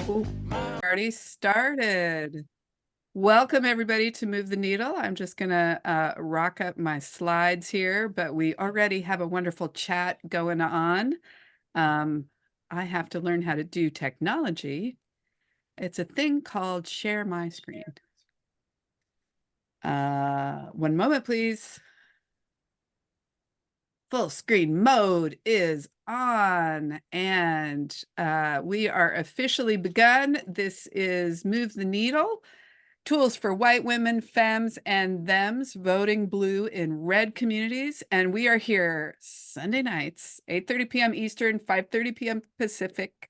Already started. Welcome everybody to Move the Needle. I'm just gonna rock up my slides here, but we already have a wonderful chat going on. I have to learn how to do technology. It's a thing called share my screen. One moment, please. Full screen mode is on, and we are officially begun. This is Move the Needle. Tools for white women, femmes, and thems voting blue in red communities. And we are here Sunday nights, 8:30 p.m. Eastern, 5:30 p.m. Pacific.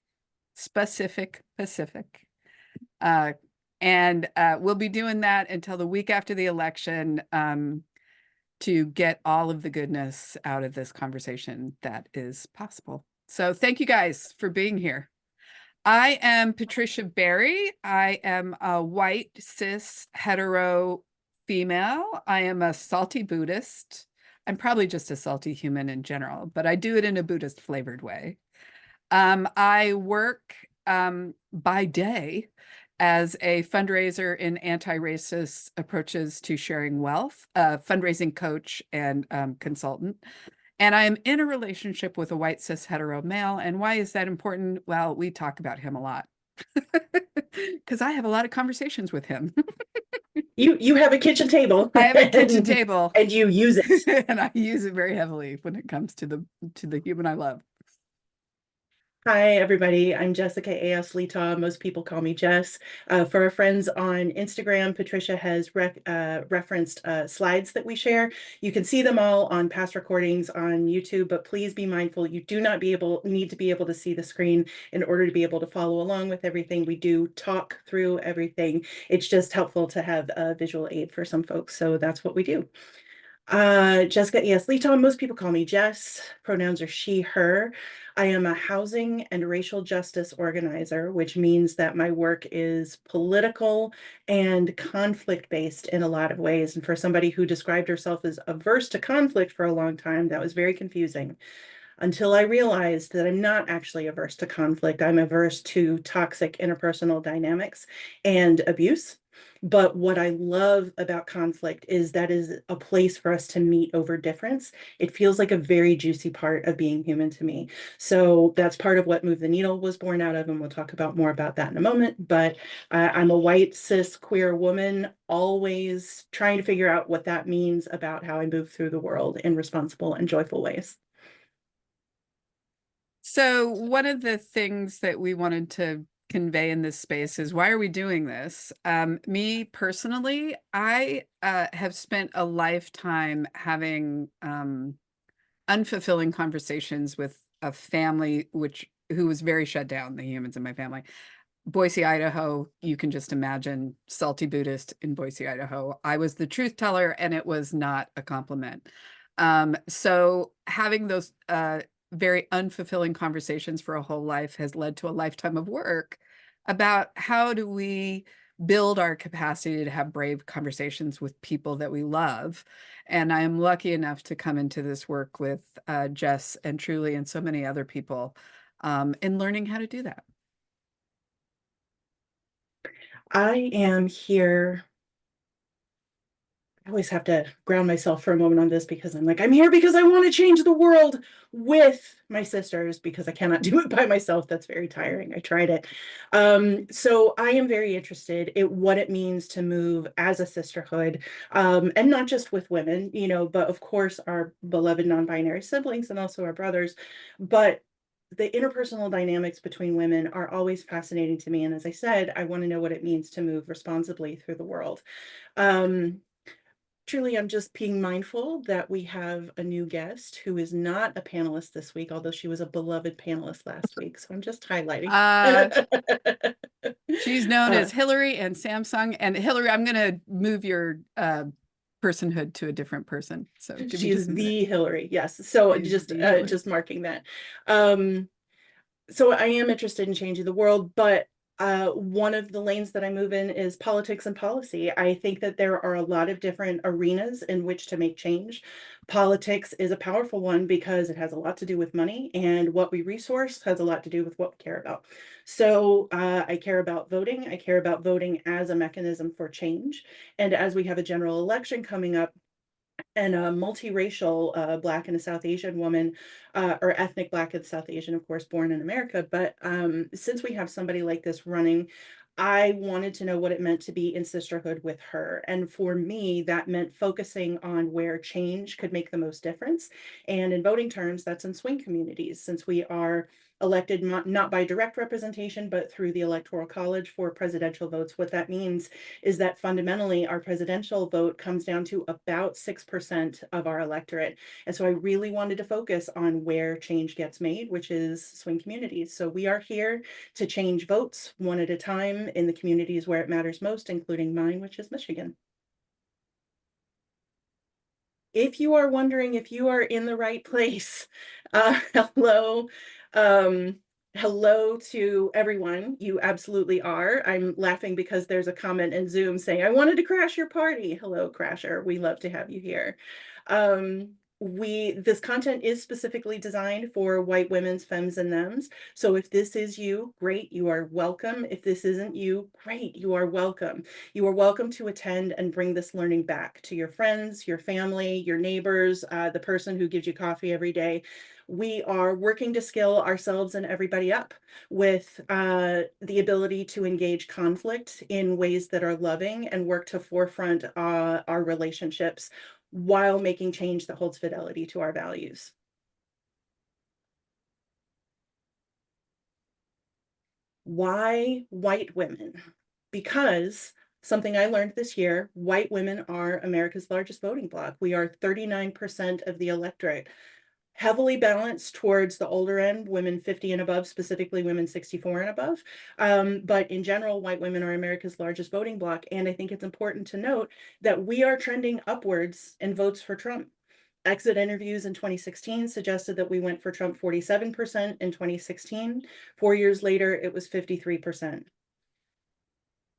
And we'll be doing that until the week after the election to get all of the goodness out of this conversation that is possible. So thank you guys for being here. I am Patricia Berry. I am a white, cis, hetero female. I am a salty Buddhist. I'm probably just a salty human in general, but I do it in a Buddhist flavored way. I work by day as a fundraiser in anti-racist approaches to sharing wealth, fundraising coach and consultant. And I am in a relationship with a white cis hetero male. And why is that important? Well, we talk about him a lot because I have a lot of conversations with him. You have a kitchen table. I have a kitchen table. And you use it. And I use it very heavily when it comes to the human I love. Hi, everybody. I'm Jessica A.S. Letaw. Most people call me Jess. For our friends on Instagram, Patricia has referenced slides that we share. You can see them all on past recordings on YouTube, but please be mindful. You do not need to be able to see the screen in order to be able to follow along with everything. We do talk through everything. It's just helpful to have a visual aid for some folks, so that's what we do. Jessica E.S. Letaw. Most people call me Jess. Pronouns are she, her. I am a housing and racial justice organizer, which means that my work is political and conflict-based in a lot of ways. And for somebody who described herself as averse to conflict for a long time, that was very confusing until I realized that I'm not actually averse to conflict. I'm averse to toxic interpersonal dynamics and abuse. But what I love about conflict is that is a place for us to meet over difference. It feels like a very juicy part of being human to me. So that's part of what Move the Needle was born out of, and we'll talk about more about that in a moment. But I'm a white, cis, queer woman, always trying to figure out what that means about how I move through the world in responsible and joyful ways. So one of the things that we wanted to convey in this space is, why are we doing this? Me personally, I have spent a lifetime having unfulfilling conversations with a family who was very shut down, the humans in my family. Boise, Idaho, you can just imagine salty Buddhist in Boise, Idaho. I was the truth teller, and it was not a compliment. So having those very unfulfilling conversations for a whole life has led to a lifetime of work about how do we build our capacity to have brave conversations with people that we love. And I am lucky enough to come into this work with Jess and Truly and so many other people in learning how to do that. I am here. I always have to ground myself for a moment on this because I'm here because I want to change the world with my sisters, because I cannot do it by myself. That's very tiring. I tried it. So I am very interested in what it means to move as a sisterhood, and not just with women, but of course our beloved non-binary siblings and also our brothers. But the interpersonal dynamics between women are always fascinating to me. And as I said, I want to know what it means to move responsibly through the world. Truly, I'm just being mindful that we have a new guest who is not a panelist this week, although she was a beloved panelist last week. So I'm just highlighting. She's known as Hillary and Samsung. And Hillary, I'm going to move your personhood to a different person. So she's the Hillary. Yes. So just marking that. So I am interested in changing the world, but One of the lanes that I move in is politics and policy. I think that there are a lot of different arenas in which to make change. Politics is a powerful one because it has a lot to do with money, and what we resource has a lot to do with what we care about. So I care about voting. I care about voting as a mechanism for change. And as we have a general election coming up, and a multiracial Black and a South Asian woman, or ethnic Black and South Asian, of course, born in America. But since we have somebody like this running, I wanted to know what it meant to be in sisterhood with her. And for me, that meant focusing on where change could make the most difference. And in voting terms, that's in swing communities, since we are elected not by direct representation, but through the Electoral College for presidential votes. What that means is that fundamentally our presidential vote comes down to about 6% of our electorate. And so I really wanted to focus on where change gets made, which is swing communities. So we are here to change votes one at a time in the communities where it matters most, including mine, which is Michigan. If you are wondering if you are in the right place, hello. Um, hello to everyone. You absolutely are. I'm laughing because there's a comment in Zoom saying, I wanted to crash your party. Hello, Crasher. We love to have you here. Um, this content is specifically designed for white women's femmes and thems. So if this is you, great, you are welcome. If this isn't you, great, you are welcome. You are welcome to attend and bring this learning back to your friends, your family, your neighbors, the person who gives you coffee every day. We are working to skill ourselves and everybody up with the ability to engage conflict in ways that are loving and work to forefront our relationships while making change that holds fidelity to our values. Why white women? Because something I learned this year, white women are America's largest voting bloc. We are 39% of the electorate, heavily balanced towards the older end, women 50 and above, specifically women 64 and above. But in general, white women are America's largest voting bloc. And I think it's important to note that we are trending upwards in votes for Trump. Exit interviews in 2016 suggested that we went for Trump 47% in 2016. 4 years later, it was 53%.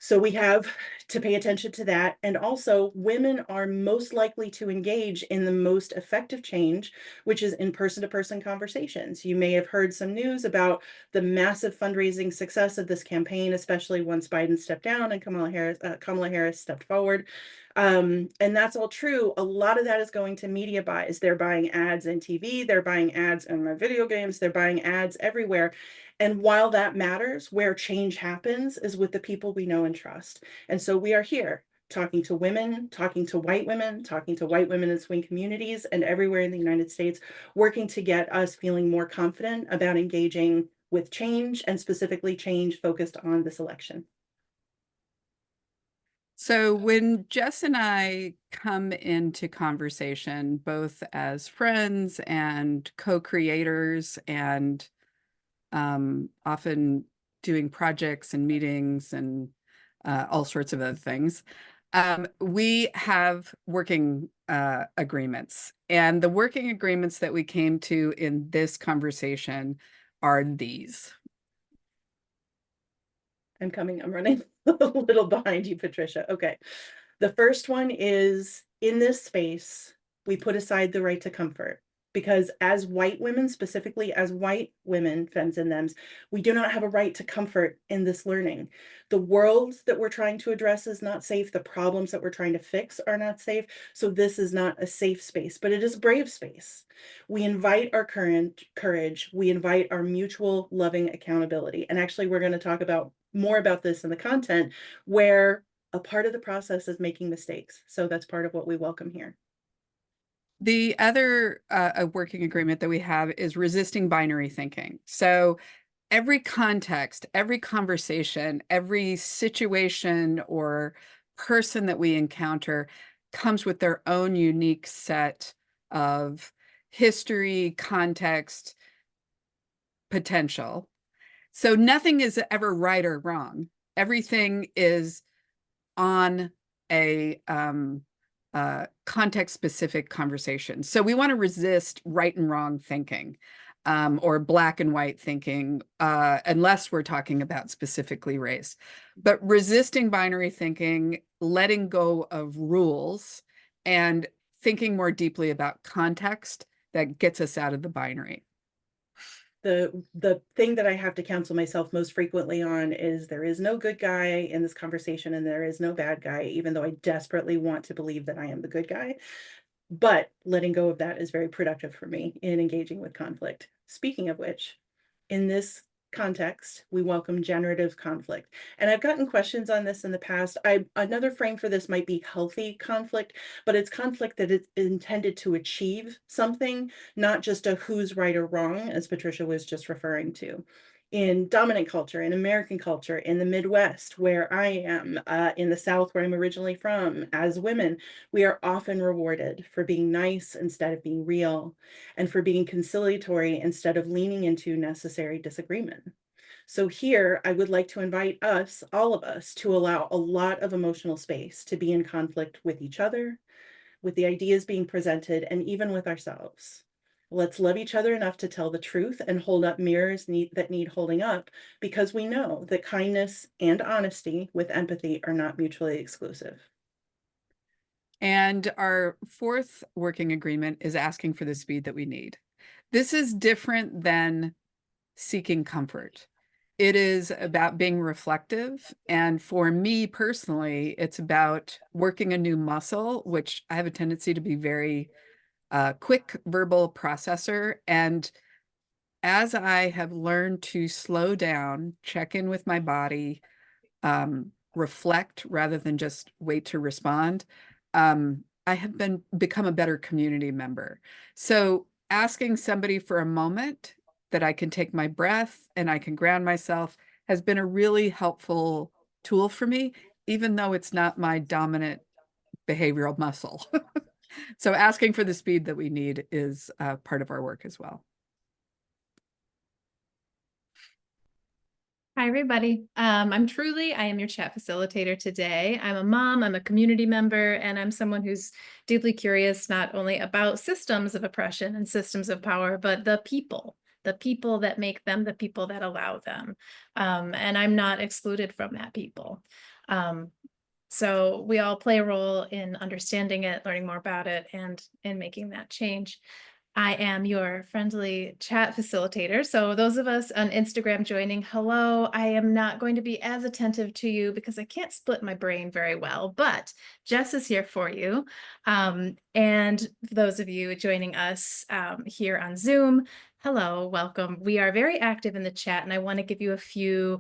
So we have to pay attention to that. And also, women are most likely to engage in the most effective change, which is in person-to-person conversations. You may have heard some news about the massive fundraising success of this campaign, especially once Biden stepped down and Kamala Harris stepped forward. And that's all true. A lot of that is going to media buys. They're buying ads in TV, they're buying ads in my video games, they're buying ads everywhere. And while that matters, where change happens is with the people we know and trust. And so we are here talking to women, talking to white women, talking to white women in swing communities and everywhere in the United States, working to get us feeling more confident about engaging with change, and specifically change focused on this election. So when Jess and I come into conversation, both as friends and co-creators and often doing projects and meetings and all sorts of other things, we have working agreements. And the working agreements that we came to in this conversation are these. I'm running a little behind you, Patricia. Okay. The first one is, in this space, we put aside the right to comfort, because as white women, specifically as white women, femmes and thems, we do not have a right to comfort in this learning. The world that we're trying to address is not safe. The problems that we're trying to fix are not safe. So this is not a safe space, but it is a brave space. We invite our current courage. We invite our mutual loving accountability. And actually, we're going to talk about more about this in the content, where a part of the process is making mistakes. So that's part of what we welcome here. The other working agreement that we have is resisting binary thinking. So every context, every conversation, every situation or person that we encounter comes with their own unique set of history, context, potential. So nothing is ever right or wrong. Everything is on a context-specific conversation. So we want to resist right and wrong thinking. or black and white thinking, unless we're talking about specifically race. But resisting binary thinking, letting go of rules, and thinking more deeply about context that gets us out of the binary. The thing that I have to counsel myself most frequently on is there is no good guy in this conversation and there is no bad guy, even though I desperately want to believe that I am the good guy. But letting go of that is very productive for me in engaging with conflict. Speaking of which, in this context, we welcome generative conflict. And I've gotten questions on this in the past. Another frame for this might be healthy conflict, but it's conflict that is intended to achieve something, not just a who's right or wrong, as Patricia was just referring to. In dominant culture, in American culture, in the Midwest, where I am, in the South, where I'm originally from, as women, we are often rewarded for being nice instead of being real, and for being conciliatory instead of leaning into necessary disagreement. So here, I would like to invite us, all of us, to allow a lot of emotional space to be in conflict with each other, with the ideas being presented, and even with ourselves. Let's love each other enough to tell the truth and hold up mirrors that need holding up, because we know that kindness and honesty with empathy are not mutually exclusive. And our fourth working agreement is asking for the speed that we need. This is different than seeking comfort. It is about being reflective. And for me personally, it's about working a new muscle, which I have a tendency to be very quick verbal processor. And as I have learned to slow down, check in with my body, reflect rather than just wait to respond, I have become a better community member. So asking somebody for a moment that I can take my breath and I can ground myself has been a really helpful tool for me, even though it's not my dominant behavioral muscle. So asking for the speed that we need is part of our work as well. Hi, everybody. I am your chat facilitator today. I'm a mom, I'm a community member, and I'm someone who's deeply curious not only about systems of oppression and systems of power, but the people that make them, the people that allow them. And I'm not excluded from that people. So we all play a role in understanding it, learning more about it, and in making that change. I am your friendly chat facilitator. So those of us on Instagram joining, hello. I am not going to be as attentive to you because I can't split my brain very well, but Jess is here for you. And for those of you joining us here on Zoom, hello, welcome. We are very active in the chat, and I want to give you a few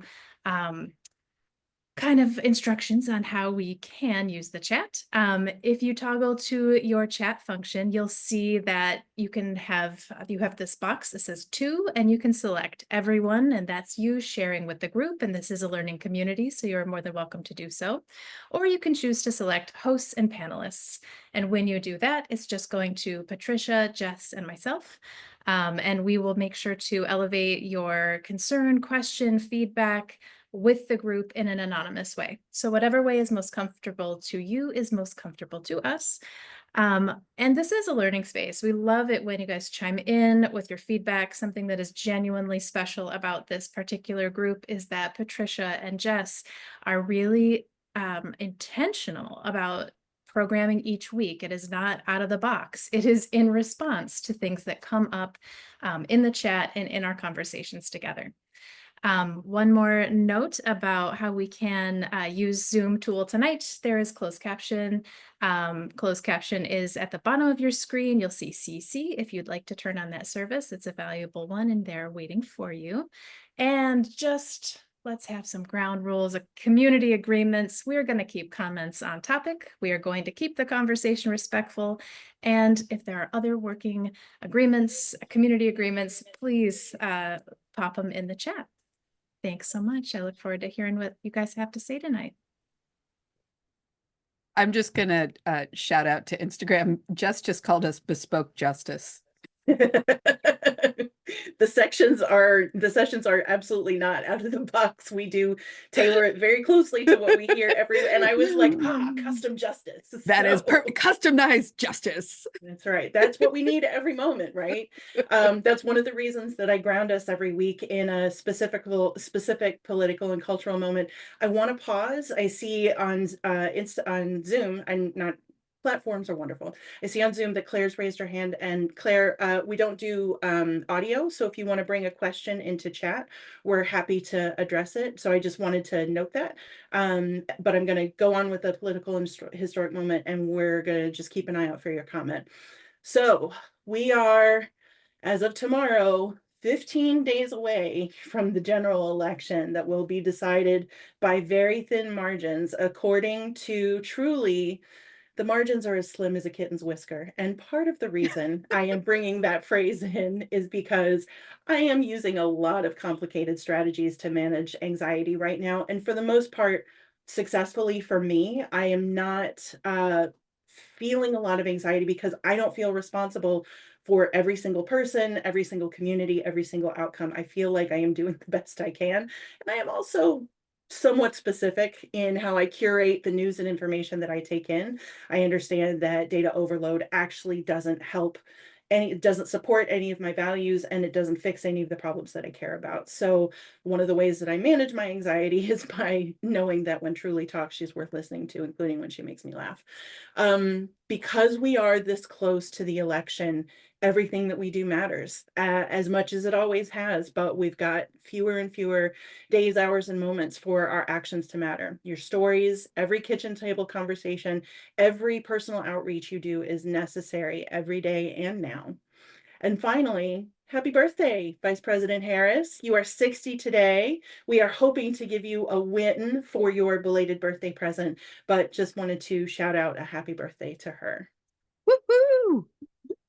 kind of instructions on how we can use the chat. If you toggle to your chat function, you'll see that you have this box that says to, and you can select everyone, and that's you sharing with the group. And this is a learning community, so you're more than welcome to do so. Or you can choose to select hosts and panelists. And when you do that, it's just going to Patricia, Jess, and myself. And we will make sure to elevate your concern, question, feedback with the group in an anonymous way. So whatever way is most comfortable to you is most comfortable to us. And this is a learning space. We love it when you guys chime in with your feedback. Something that is genuinely special about this particular group is that Patricia and Jess are really intentional about programming each week. It is not out of the box. It is in response to things that come up in the chat and in our conversations together. One more note about how we can use Zoom tool tonight. There is closed caption. Closed caption is at the bottom of your screen. You'll see CC if you'd like to turn on that service. It's a valuable one and they're waiting for you. And just let's have some ground rules, community agreements. We're going to keep comments on topic. We are going to keep the conversation respectful. And if there are other working agreements, community agreements, please pop them in the chat. Thanks so much. I look forward to hearing what you guys have to say tonight. I'm just going to shout out to Instagram. Jess just called us bespoke justice. The sessions are absolutely not out of the box. We do tailor it very closely to what we hear and I was like, custom justice. That is customized justice. That's right. That's what we need every moment, right? That's one of the reasons that I ground us every week in a specific political and cultural moment. I want to pause. I see on Zoom, and not platforms are wonderful. I see on Zoom that Claire's raised her hand, and Claire, we don't do audio. So if you want to bring a question into chat, we're happy to address it. So I just wanted to note that. But I'm going to go on with the political and historic moment, and we're going to just keep an eye out for your comment. So we are, as of tomorrow, 15 days away from the general election that will be decided by very thin margins, according to Truly. The margins are as slim as a kitten's whisker. And part of the reason I am bringing that phrase in is because I am using a lot of complicated strategies to manage anxiety right now. And for the most part, successfully for me, I am not feeling a lot of anxiety because I don't feel responsible for every single person, every single community, every single outcome. I feel like I am doing the best I can. And I am also somewhat specific in how I curate the news and information that I take in. I understand that data overload actually doesn't help it doesn't support any of my values, and it doesn't fix any of the problems that I care about. So one of the ways that I manage my anxiety is by knowing that when Truly talks, she's worth listening to, including when she makes me laugh. Because we are this close to the election, everything that we do matters, as much as it always has, but we've got fewer and fewer days, hours, and moments for our actions to matter. Your stories, every kitchen table conversation, every personal outreach you do is necessary every day and now. And finally, happy birthday, Vice President Harris. You are 60 today. We are hoping to give you a win for your belated birthday present, but just wanted to shout out a happy birthday to her. Woohoo!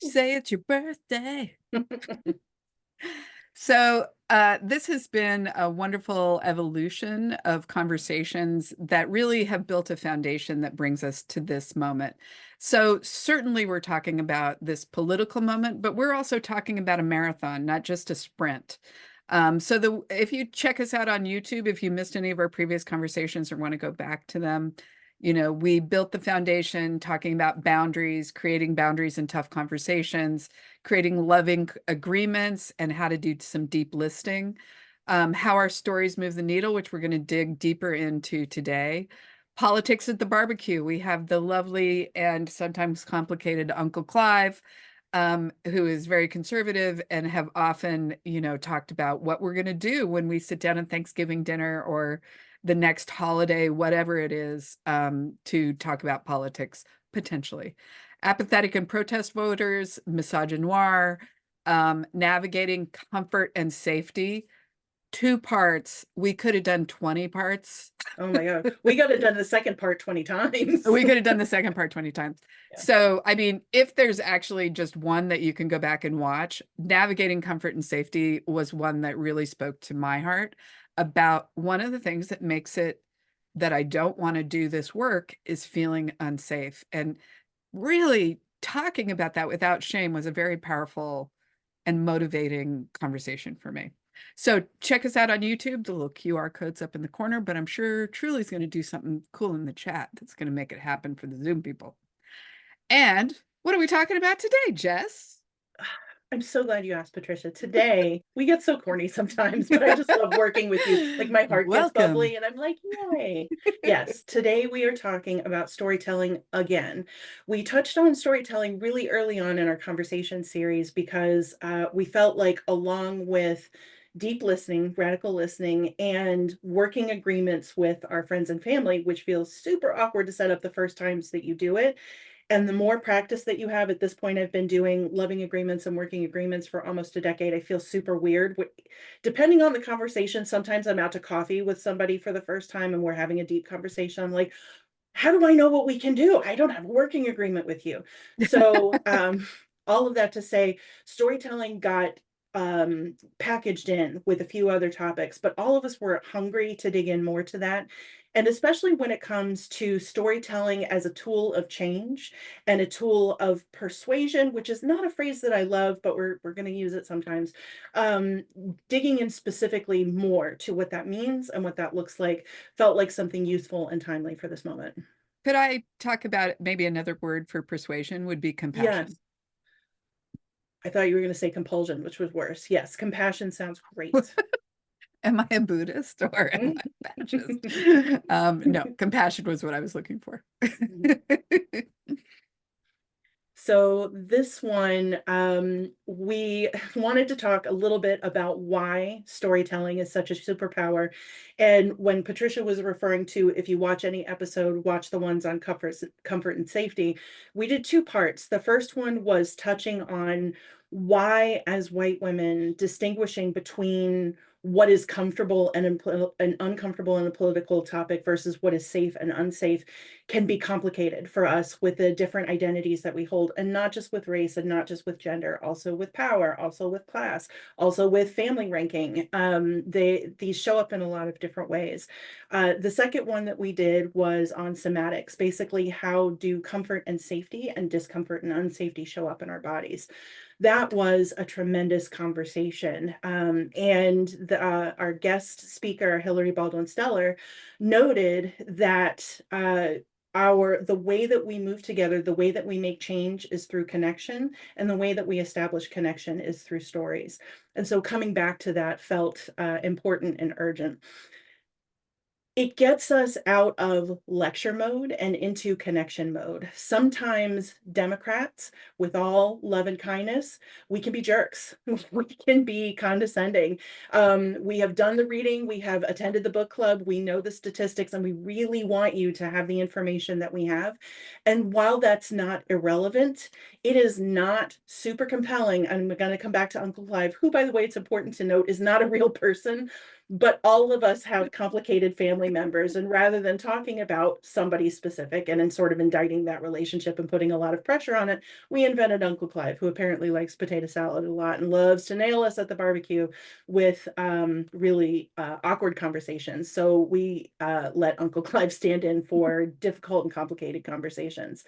Say it's your birthday. So this has been a wonderful evolution of conversations that really have built a foundation that brings us to this moment. So certainly we're talking about this political moment, but we're also talking about a marathon, not just a sprint. So if you check us out on YouTube, if you missed any of our previous conversations or want to go back to them, we built the foundation talking about boundaries, creating boundaries in tough conversations, creating loving agreements, and how to do some deep listening, how our stories move the needle, which we're going to dig deeper into today. Politics at the barbecue. We have the lovely and sometimes complicated Uncle Clive, who is very conservative and have often, talked about what we're going to do when we sit down at Thanksgiving dinner or the next holiday, whatever it is, to talk about politics, potentially. Apathetic and protest voters, misogynoir, navigating comfort and safety. 2 parts. We could have done 20 parts. Oh my God. We got it done the second part 20 times. We could have done the second part 20 times. Yeah. So, I mean, if there's actually just one that you can go back and watch, navigating comfort and safety was one that really spoke to my heart about one of the things that makes it that I don't want to do this work is feeling unsafe. And really talking about that without shame was a very powerful and motivating conversation for me. So check us out on YouTube. The little QR code's up in the corner, but I'm sure Truly's going to do something cool in the chat that's going to make it happen for the Zoom people. And what are we talking about today, Jess? I'm so glad you asked, Patricia. Today, we get so corny sometimes, but I just love working with you. Like my heart gets bubbly and I'm like, yay. Yes, today we are talking about storytelling again. We touched on storytelling really early on in our conversation series because we felt like along with deep listening, radical listening, and working agreements with our friends and family, which feels super awkward to set up the first times that you do it. And the more practice that you have at this point, I've been doing loving agreements and working agreements for almost a decade. I feel super weird. Depending on the conversation, sometimes I'm out to coffee with somebody for the first time and we're having a deep conversation. I'm like, how do I know what we can do? I don't have a working agreement with you. So all of that to say, storytelling got packaged in with a few other topics, but all of us were hungry to dig in more to that. And especially when it comes to storytelling as a tool of change and a tool of persuasion, which is not a phrase that I love, but we're going to use it sometimes. Digging in specifically more to what that means and what that looks like felt like something useful and timely for this moment. Could I talk about it? Maybe another word for persuasion would be compassion. Yes. I thought you were going to say compulsion, which was worse. Yes, compassion sounds great. Am I a Buddhist or am I a fascist? No, compassion was what I was looking for. So this one, we wanted to talk a little bit about why storytelling is such a superpower. And when Patricia was referring to, if you watch any episode, watch the ones on comfort and safety, we did two parts. The first one was touching on why, as white women, distinguishing between what is comfortable and uncomfortable in a political topic versus what is safe and unsafe can be complicated for us with the different identities that we hold, and not just with race and not just with gender, also with power, also with class, also with family ranking. These show up in a lot of different ways. The second one that we did was on somatics, basically how do comfort and safety and discomfort and unsafety show up in our bodies. That was a tremendous conversation. And our guest speaker, Hillary Baldwin Stellar, noted that the way that we move together, the way that we make change is through connection, and the way that we establish connection is through stories. And so coming back to that felt important and urgent. It gets us out of lecture mode and into connection mode. Sometimes Democrats, with all love and kindness, we can be jerks. We can be condescending. We have done the reading, we have attended the book club, we know the statistics, and we really want you to have the information that we have. And while that's not irrelevant, it is not super compelling. I'm going to come back to Uncle Clive, who, by the way, it's important to note, is not a real person. But all of us have complicated family members. And rather than talking about somebody specific and then sort of indicting that relationship and putting a lot of pressure on it, we invented Uncle Clive, who apparently likes potato salad a lot and loves to nail us at the barbecue with really awkward conversations. So we let Uncle Clive stand in for difficult and complicated conversations.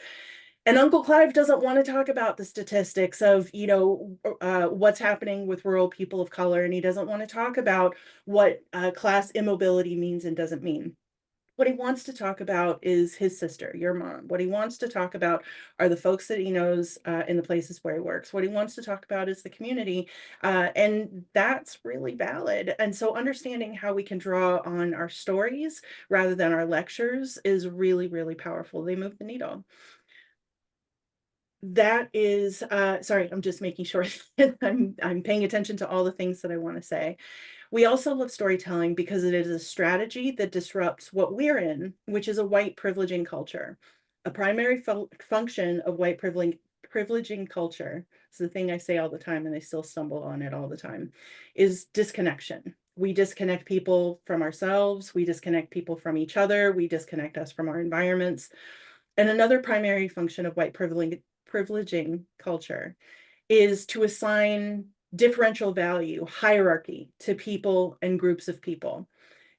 And Uncle Clive doesn't want to talk about the statistics of, what's happening with rural people of color. And he doesn't want to talk about what class immobility means and doesn't mean. What he wants to talk about is his sister, your mom. What he wants to talk about are the folks that he knows in the places where he works. What he wants to talk about is the community. And that's really valid. And so understanding how we can draw on our stories rather than our lectures is really, really powerful. They move the needle. That is, sorry, I'm just making sure that I'm paying attention to all the things that I want to say. We also love storytelling because it is a strategy that disrupts what we're in, which is a white privileging culture. A primary function of white privileging culture, it's the thing I say all the time and I still stumble on it all the time, is disconnection. We disconnect people from ourselves, we disconnect people from each other, we disconnect us from our environments. And another primary function of white privileging culture is to assign differential value, hierarchy to people and groups of people.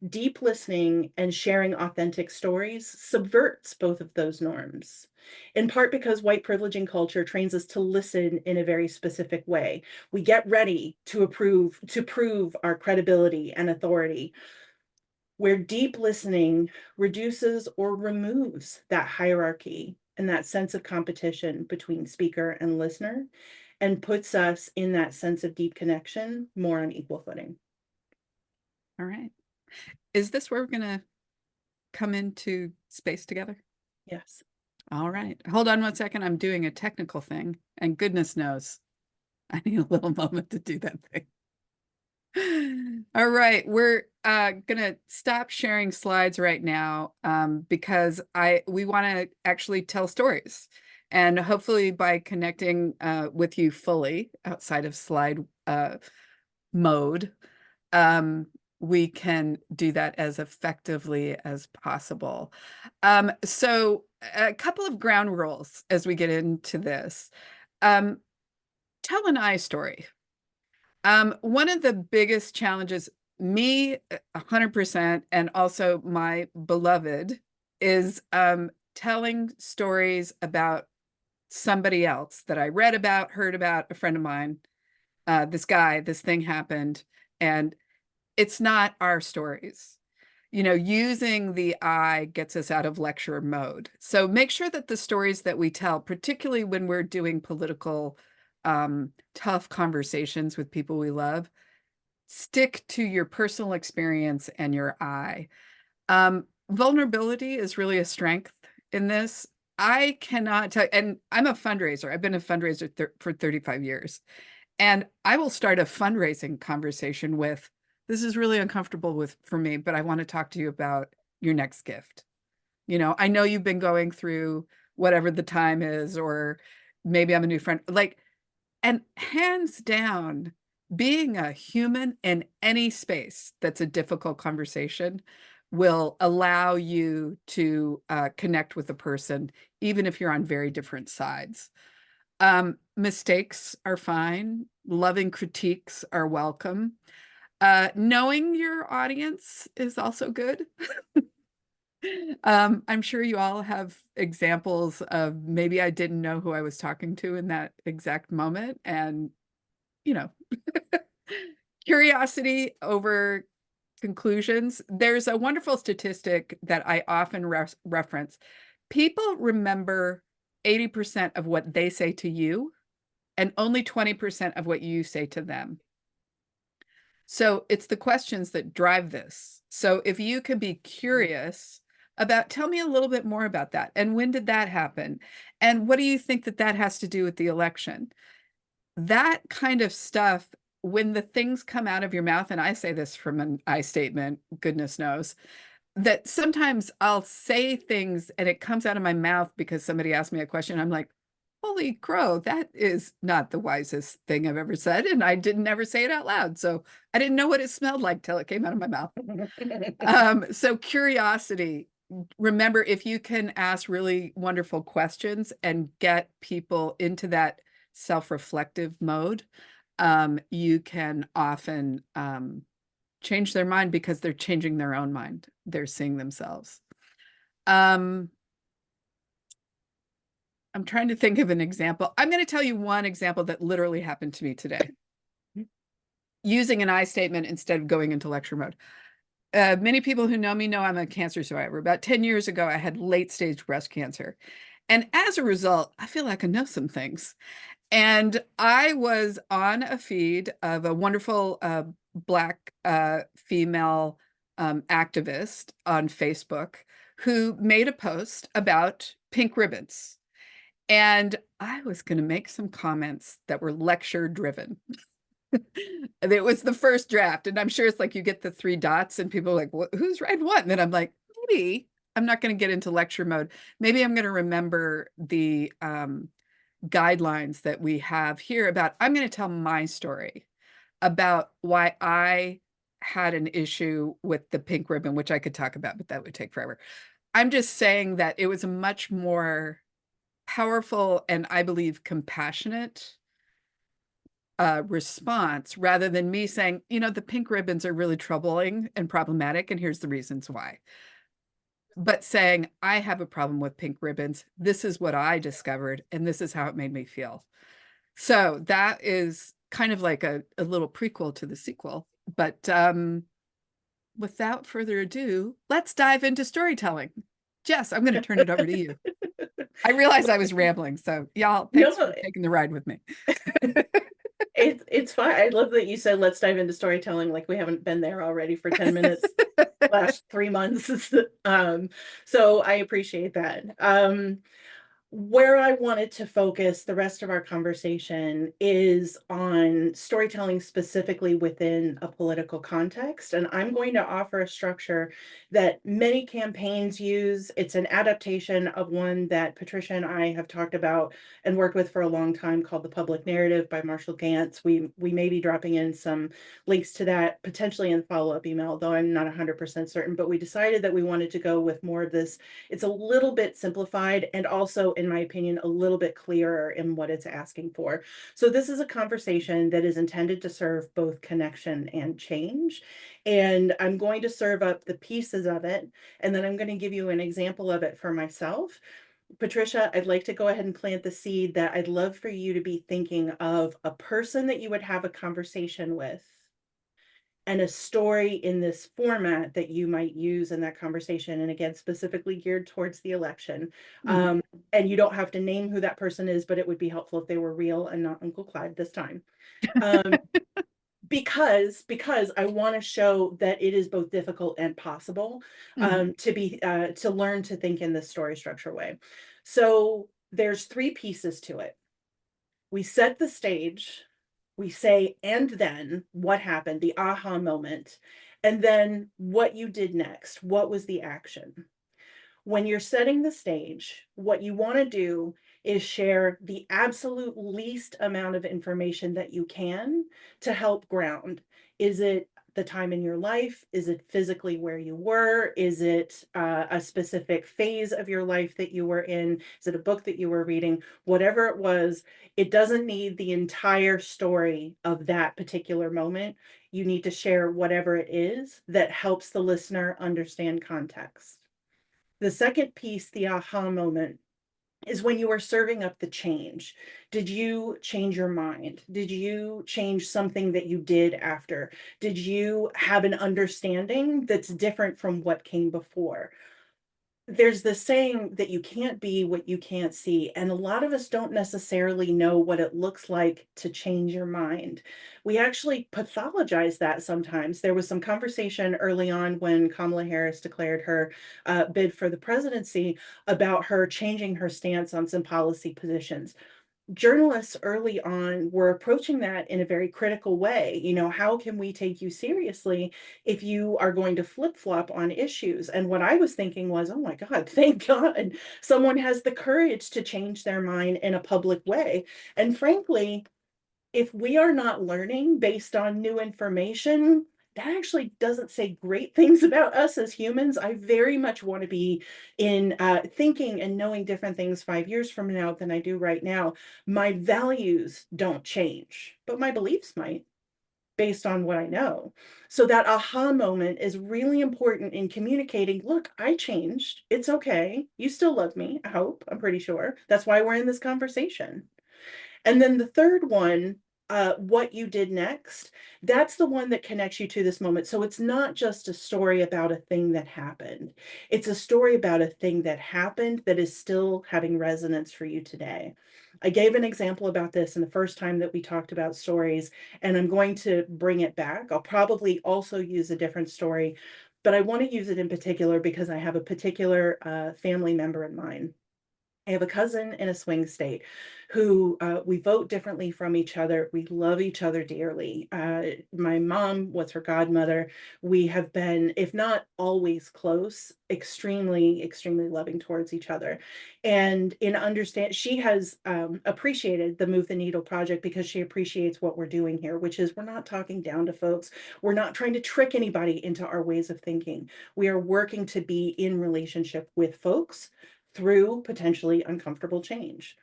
Deep listening and sharing authentic stories subverts both of those norms, in part because white privileging culture trains us to listen in a very specific way. We get ready to prove our credibility and authority, where deep listening reduces or removes that hierarchy and that sense of competition between speaker and listener, and puts us in that sense of deep connection more on equal footing. All right. Is this where we're going to come into space together? Yes. All right. Hold on 1 second. I'm doing a technical thing, and goodness knows I need a little moment to do that thing. All right, we're gonna stop sharing slides right now because we want to actually tell stories, and hopefully by connecting with you fully outside of slide mode, we can do that as effectively as possible. So a couple of ground rules as we get into this. Tell an I story. One of the biggest challenges, me 100%, and also my beloved, is telling stories about somebody else that I read about, heard about, a friend of mine. This guy, this thing happened, and it's not our stories. Using the I gets us out of lecture mode. So make sure that the stories that we tell, particularly when we're doing political, tough conversations with people we love, stick to your personal experience and your I. Vulnerability is really a strength in this. I cannot tell, and I'm a fundraiser. I've been a fundraiser for 35 years. And I will start a fundraising conversation with, this is really uncomfortable for me, but I want to talk to you about your next gift. I know you've been going through whatever the time is, or maybe I'm a new friend. And hands down, being a human in any space that's a difficult conversation will allow you to connect with a person, even if you're on very different sides. Mistakes are fine. Loving critiques are welcome. Knowing your audience is also good. I'm sure you all have examples of maybe I didn't know who I was talking to in that exact moment. And, you know, curiosity over conclusions. There's a wonderful statistic that I often reference. People remember 80% of what they say to you and only 20% of what you say to them. So it's the questions that drive this. So if you can be curious about, tell me a little bit more about that. And when did that happen? And what do you think that has to do with the election? That kind of stuff, when the things come out of your mouth, and I say this from an I statement, goodness knows, that sometimes I'll say things and it comes out of my mouth because somebody asked me a question. I'm like, holy crow, that is not the wisest thing I've ever said. And I didn't ever say it out loud. So I didn't know what it smelled like till it came out of my mouth. So curiosity, remember, if you can ask really wonderful questions and get people into that self-reflective mode, you can often change their mind because they're changing their own mind. They're seeing themselves. I'm trying to think of an example. I'm going to tell you one example that literally happened to me today. Using an I statement instead of going into lecture mode. Many people who know me know I'm a cancer survivor. About 10 years ago, I had late-stage breast cancer. And as a result, I feel like I know some things. And I was on a feed of a wonderful Black female activist on Facebook who made a post about pink ribbons. And I was going to make some comments that were lecture driven. It was the first draft. And I'm sure it's like you get the 3 dots and people are like, who's writing what? And then I'm like, maybe I'm not going to get into lecture mode. Maybe I'm going to remember the guidelines that we have here about, I'm going to tell my story about why I had an issue with the pink ribbon, which I could talk about, but that would take forever. I'm just saying that it was a much more powerful and I believe compassionate response rather than me saying, the pink ribbons are really troubling and problematic, and here's the reasons why. But saying, I have a problem with pink ribbons. This is what I discovered, and this is how it made me feel. So that is kind of like a little prequel to the sequel. But without further ado, let's dive into storytelling. Jess, I'm going to turn it over to you. I realized I was rambling, so y'all, thanks for taking the ride with me. It's fine. I love that you said, let's dive into storytelling, like we haven't been there already for 10 minutes last 3 months. So I appreciate that. Where I wanted to focus the rest of our conversation is on storytelling specifically within a political context. And I'm going to offer a structure that many campaigns use. It's an adaptation of one that Patricia and I have talked about and worked with for a long time, called The Public Narrative by Marshall Gantz. We may be dropping in some links to that potentially in follow-up email, though I'm not 100% certain. But we decided that we wanted to go with more of this. It's a little bit simplified and also in my opinion, a little bit clearer in what it's asking for. So this is a conversation that is intended to serve both connection and change. And I'm going to serve up the pieces of it, and then I'm going to give you an example of it for myself. Patricia, I'd like to go ahead and plant the seed that I'd love for you to be thinking of a person that you would have a conversation with and a story in this format that you might use in that conversation. And again, specifically geared towards the election. Mhm. And you don't have to name who that person is, but it would be helpful if they were real and not Uncle Clyde this time. Um, because I want to show that it is both difficult and possible Mhm. to learn to think in this story structure way. So there's three pieces to it. We set the stage, we say, and then what happened, the aha moment, and then what you did next. What was the action? When you're setting the stage, what you want to do is share the absolute least amount of information that you can to help ground. Is it the time in your life? Is it physically where you were? Is it a specific phase of your life that you were in? Is it a book that you were reading? Whatever it was, it doesn't need the entire story of that particular moment. You need to share whatever it is that helps the listener understand context. The second piece, the aha moment, is when you are serving up the change. Did you change your mind? Did you change something that you did after? Did you have an understanding that's different from what came before? There's this saying that you can't be what you can't see, and a lot of us don't necessarily know what it looks like to change your mind. We actually pathologize that sometimes. There was some conversation early on when Kamala Harris declared her bid for the presidency about her changing her stance on some policy positions. Journalists early on were approaching that in a very critical way. You know, how can we take you seriously if you are going to flip flop on issues? And what I was thinking was, oh my God, thank God someone has the courage to change their mind in a public way. And frankly, if we are not learning based on new information, that actually doesn't say great things about us as humans. I very much want to be in thinking and knowing different things 5 years from now than I do right now. My values don't change, but my beliefs might based on what I know. So that aha moment is really important in communicating. Look, I changed. It's okay. You still love me. I hope. I'm pretty sure. That's why we're in this conversation. And then the third one, what you did next, that's the one that connects you to this moment. So it's not just a story about a thing that happened. It's a story about a thing that happened that is still having resonance for you today. I gave an example about this in the first time that we talked about stories, and I'm going to bring it back. I'll probably also use a different story, but I want to use it in particular because I have a particular family member in mind. I have a cousin in a swing state who we vote differently from each other. We love each other dearly. My mom was her godmother. We have been, if not always close, extremely, extremely loving towards each other. And in understand, she has appreciated the Move the Needle project because she appreciates what we're doing here, which is we're not talking down to folks. We're not trying to trick anybody into our ways of thinking. We are working to be in relationship with folks through potentially uncomfortable change.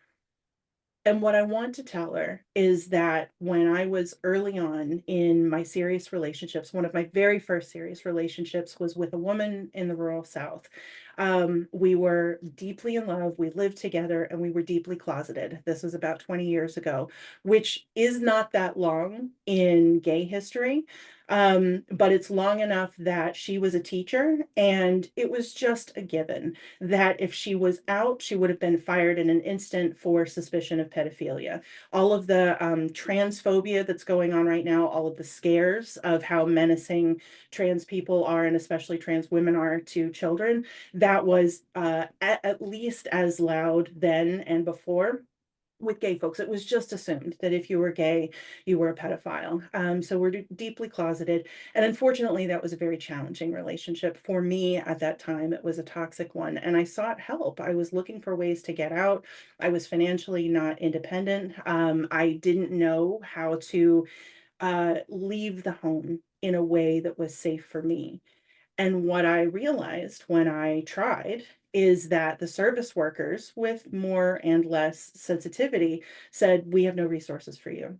And what I want to tell her is that when I was early on in my serious relationships, one of my very first serious relationships was with a woman in the rural South. We were deeply in love, we lived together, and we were deeply closeted. This was about 20 years ago, which is not that long in gay history. But it's long enough that she was a teacher, and it was just a given that if she was out, she would have been fired in an instant for suspicion of pedophilia. All of the transphobia that's going on right now, all of the scares of how menacing trans people are, and especially trans women are to children, that was at least as loud then and before. With gay folks, it was just assumed that if you were gay, you were a pedophile. So we're deeply closeted. And unfortunately, that was a very challenging relationship. For me at that time, it was a toxic one. And I sought help. I was looking for ways to get out. I was financially not independent. I didn't know how to leave the home in a way that was safe for me. And what I realized when I tried is that the service workers with more and less sensitivity said, we have no resources for you.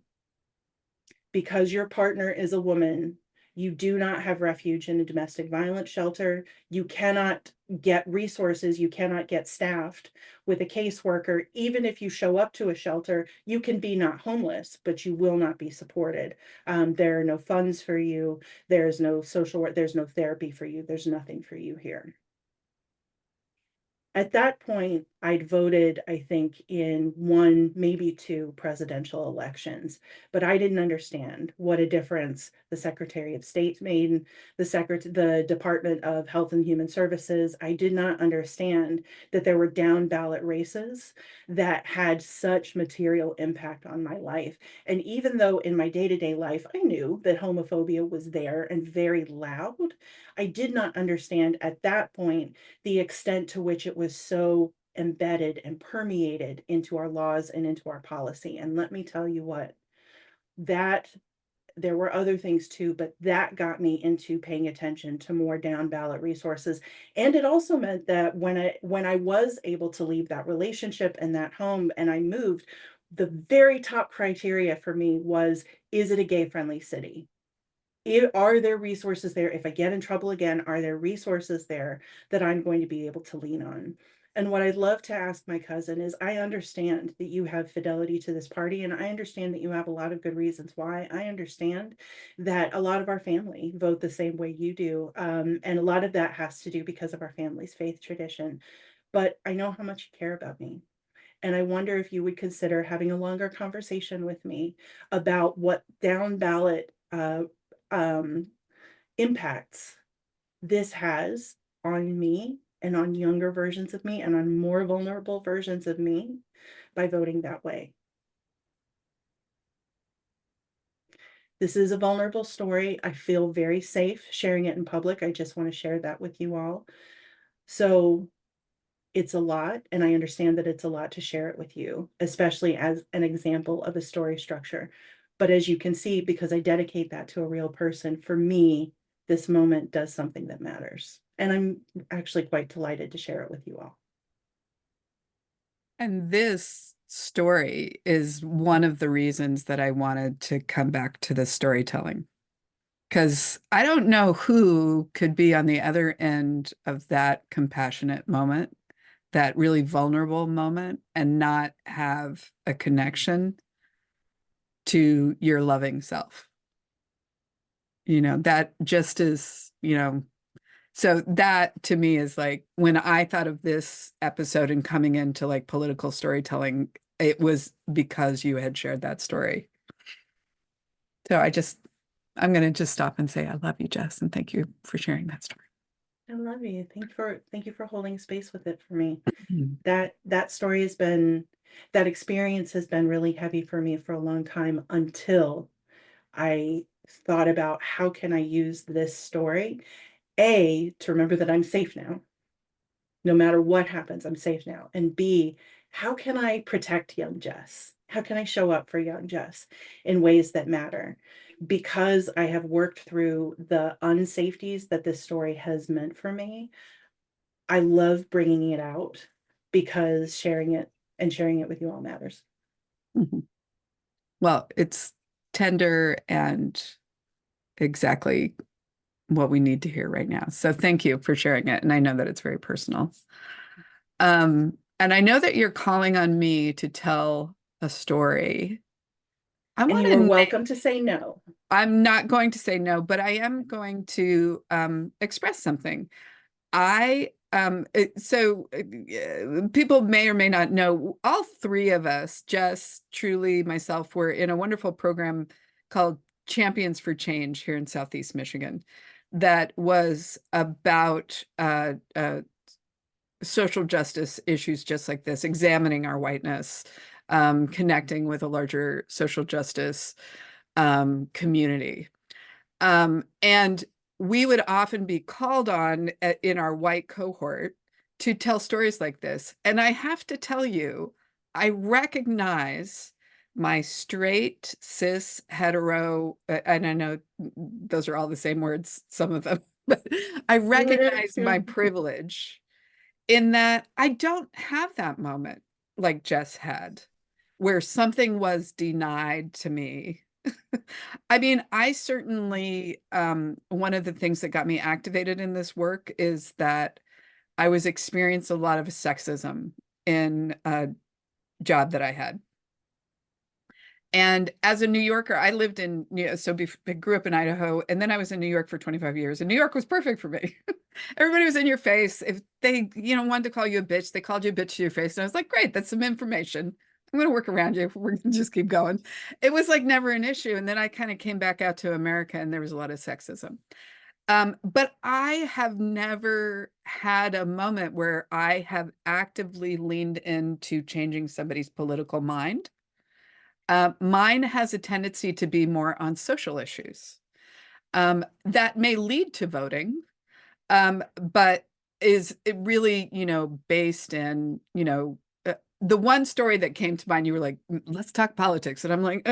Because your partner is a woman, you do not have refuge in a domestic violence shelter. You cannot get resources. You cannot get staffed with a caseworker. Even if you show up to a shelter, you can be not homeless, but you will not be supported. There are no funds for you. There's no social work. There's no therapy for you. There's nothing for you here. At that point, I'd voted, I think, in one, maybe two presidential elections, but I didn't understand what a difference the Secretary of State made, the Department of Health and Human Services. I did not understand that there were down ballot races that had such material impact on my life. And even though in my day-to-day life, I knew that homophobia was there and very loud, I did not understand at that point the extent to which it was so embedded and permeated into our laws and into our policy. And let me tell you what, that there were other things too, but that got me into paying attention to more down ballot resources. And it also meant that when I was able to leave that relationship and that home and I moved, the very top criteria for me was, is it a gay friendly city? Are there resources there? If I get in trouble again, are there resources there that I'm going to be able to lean on? And what I'd love to ask my cousin is, I understand that you have fidelity to this party, and I understand that you have a lot of good reasons why. I understand that a lot of our family vote the same way you do. And a lot of that has to do because of our family's faith tradition. But I know how much you care about me. And I wonder if you would consider having a longer conversation with me about what down ballot um, impacts this has on me and on younger versions of me and on more vulnerable versions of me by voting that way. This is a vulnerable story. I feel very safe sharing it in public. I just want to share that with you all. So it's a lot, and I understand that it's a lot to share it with you, especially as an example of a story structure. But as you can see, because I dedicate that to a real person, for me, this moment does something that matters. And I'm actually quite delighted to share it with you all. And this story is one of the reasons that I wanted to come back to the storytelling. Because I don't know who could be on the other end of that compassionate moment, that really vulnerable moment, and not have a connection to your loving self. That just is, so that to me is like, when I thought of this episode and coming into like political storytelling, it was because you had shared that story. So I'm going to just stop and say, I love you, Jess, and thank you for sharing that story. I love you. Thank you for holding space with it for me. Mm-hmm. That story has been, that experience has been really heavy for me for a long time, until I thought about, how can I use this story, A, to remember that I'm safe now. No matter what happens, I'm safe now. And B, how can I protect young Jess? How can I show up for young Jess in ways that matter? Because I have worked through the unsafeties that this story has meant for me, I love bringing it out, because sharing it with you all matters. Mm-hmm. Well, it's tender and exactly what we need to hear right now. So thank you for sharing it. And I know that it's very personal. And I know that you're calling on me to tell a story. And you are welcome to say no. I'm not going to say no, but I am going to express something. People may or may not know, all three of us, Jess, Truly, myself, were in a wonderful program called Champions for Change here in Southeast Michigan that was about social justice issues just like this, examining our whiteness, connecting with a larger social justice community. And we would often be called on in our white cohort to tell stories like this. And I have to tell you, I recognize my straight, cis, hetero, and I know those are all the same words, some of them, but I recognize my privilege in that I don't have that moment like Jess had, where something was denied to me. I mean, I certainly, one of the things that got me activated in this work is that I was experiencing a lot of sexism in a job that I had. And as a New Yorker, I lived in, I grew up in Idaho, and then I was in New York for 25 years, and New York was perfect for me. Everybody was in your face. If they, wanted to call you a bitch, they called you a bitch to your face. And I was like, great, that's some information. I'm going to work around you. We're going to just keep going. It was like never an issue. And then I kind of came back out to America, and there was a lot of sexism. But I have never had a moment where I have actively leaned into changing somebody's political mind. Mine has a tendency to be more on social issues. That may lead to voting, but is it really, based in, the one story that came to mind, you were like, let's talk politics. And I'm like,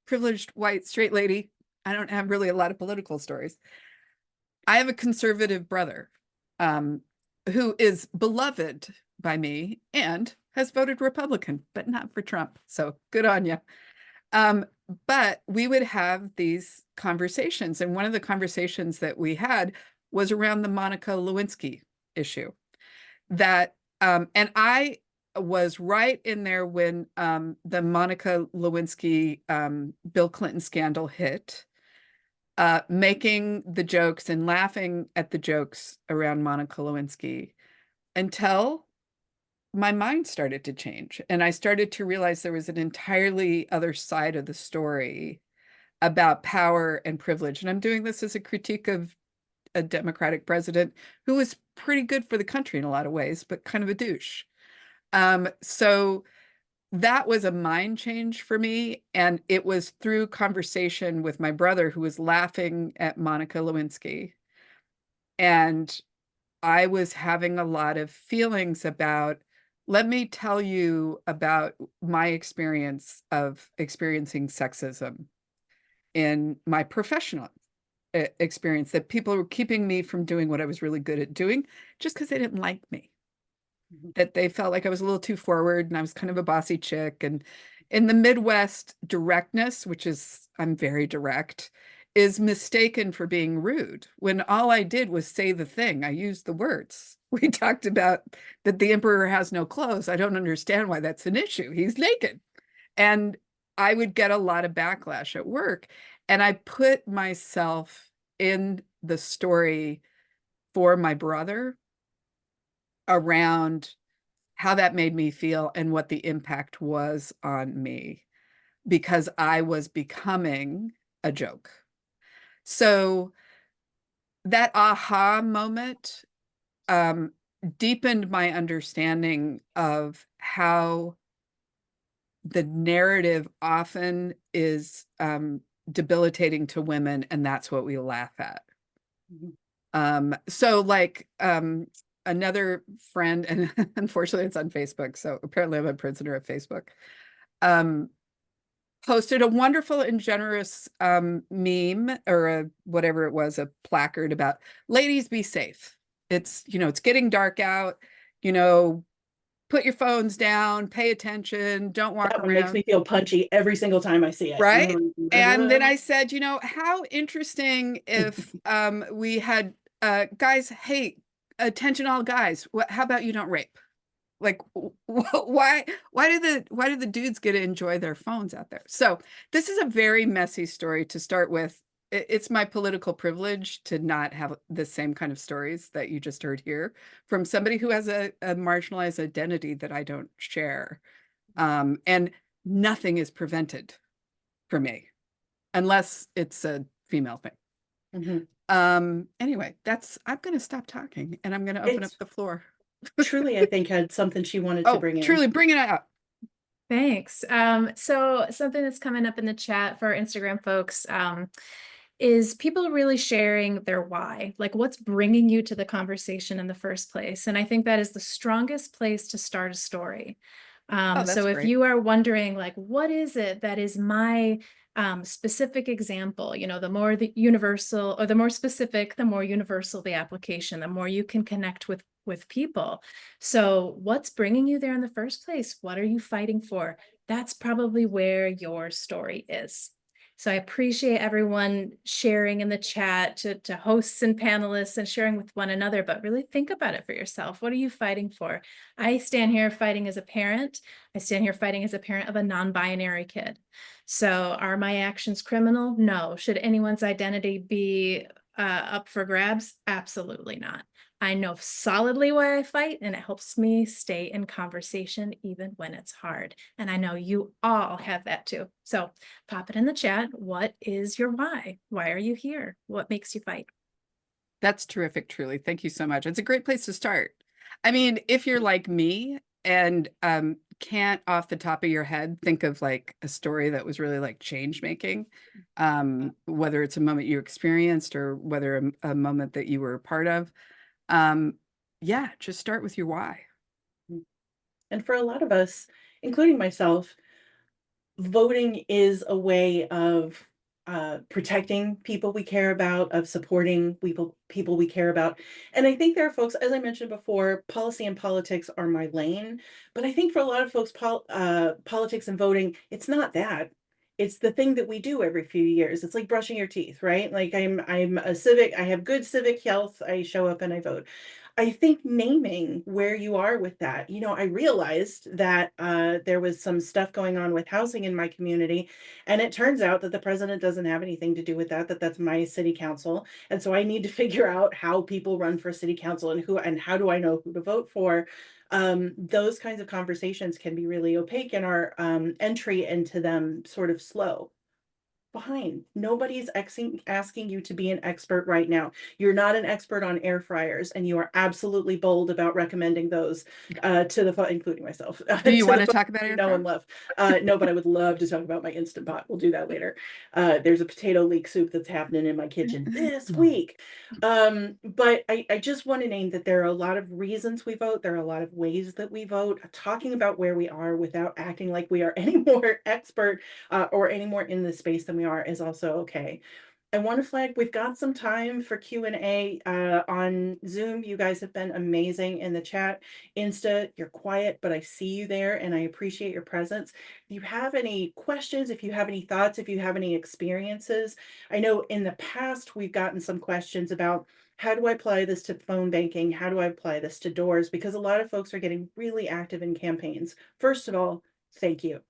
privileged, white, straight lady. I don't have really a lot of political stories. I have a conservative brother who is beloved by me and has voted Republican, but not for Trump. So good on you. But we would have these conversations. And one of the conversations that we had was around the Monica Lewinsky issue. That, and I was right in there when the Monica Lewinsky Bill Clinton scandal hit, making the jokes and laughing at the jokes around Monica Lewinsky until my mind started to change. And I started to realize there was an entirely other side of the story about power and privilege. And I'm doing this as a critique of a Democratic president who was pretty good for the country in a lot of ways, but kind of a douche. So that was a mind change for me. And it was through conversation with my brother who was laughing at Monica Lewinsky. And I was having a lot of feelings about, let me tell you about my experience of experiencing sexism in my professional experience, that people were keeping me from doing what I was really good at doing just because they didn't like me. That they felt like I was a little too forward and I was kind of a bossy chick. And in the Midwest, directness, which is, I'm very direct, is mistaken for being rude when all I did was say the thing. I used the words. We talked about that the emperor has no clothes. I don't understand why that's an issue. He's naked. And I would get a lot of backlash at work. And I put myself in the story for my brother around how that made me feel and what the impact was on me, because I was becoming a joke. So that aha moment deepened my understanding of how the narrative often is debilitating to women, and that's what we laugh at. So like another friend, and unfortunately it's on Facebook, so apparently I'm a prisoner of Facebook, posted a wonderful and generous meme, or whatever it was, a placard about ladies be safe. It's, it's getting dark out, put your phones down, pay attention, don't walk That one around. makes me feel punchy every single time I see it. Right. And then I said, how interesting if we had guys, hey, attention all guys, how about you don't rape? Like, why do the dudes get to enjoy their phones out there? So this is a very messy story to start with. It's my political privilege to not have the same kind of stories that you just heard here from somebody who has a marginalized identity that I don't share. And nothing is prevented for me unless it's a female thing. Anyway, I'm going to stop talking and I'm going to open up the floor. Truly, I think, had something she wanted to bring in. Truly, bring it up. Thanks. So something that's coming up in the chat for our Instagram folks is people really sharing their why, like what's bringing you to the conversation in the first place. And I think that is the strongest place to start a story. So if you are wondering, like, what is it that is my Specific example, the more the universal or the more specific, the more universal the application, the more you can connect with people. So what's bringing you there in the first place? What are you fighting for? That's probably where your story is. So I appreciate everyone sharing in the chat to hosts and panelists and sharing with one another, but really think about it for yourself. What are you fighting for? I stand here fighting as a parent. I stand here fighting as a parent of a non-binary kid. So are my actions criminal? No. Should anyone's identity be up for grabs? Absolutely not. I know solidly why I fight, and it helps me stay in conversation even when it's hard. And I know you all have that too. So pop it in the chat. What is your why? Why are you here? What makes you fight? That's terrific, truly. Thank you so much. It's a great place to start. I mean, if you're like me and can't off the top of your head think of like a story that was really like change making, whether it's a moment you experienced or whether a moment that you were a part of, yeah, just start with your why. And for a lot of us, including myself, voting is a way of protecting people we care about, of supporting people we care about. And I think there are folks, as I mentioned before, policy and politics are my lane. But I think for a lot of folks, politics and voting, it's not that. It's the thing that we do every few years. It's like brushing your teeth, right? Like I'm a civic, I have good civic health. I show up and I vote. I think naming where you are with that, I realized that there was some stuff going on with housing in my community, and it turns out that the president doesn't have anything to do with that, that's my city council. And so I need to figure out how people run for city council and how do I know who to vote for. Those kinds of conversations can be really opaque, and our entry into them sort of slow. Fine. Nobody's asking you to be an expert right now. You're not an expert on air fryers, and you are absolutely bold about recommending those including myself, Do you to want the to folks talk about you air know and fryers? love. No, but I would love to talk about my Instant Pot. We'll do that later. There's a potato leek soup that's happening in my kitchen this week. But I just want to name that there are a lot of reasons we vote. There are a lot of ways that we vote. Talking about where we are without acting like we are any more expert or any more in this space than we are is also okay. I want to flag we've got some time for Q&A on Zoom. You guys have been amazing in the chat. Insta, you're quiet, but I see you there and I appreciate your presence. If you have any questions, if you have any thoughts, if you have any experiences, I know in the past we've gotten some questions about how do I apply this to phone banking? How do I apply this to doors? Because a lot of folks are getting really active in campaigns. First of all, thank you.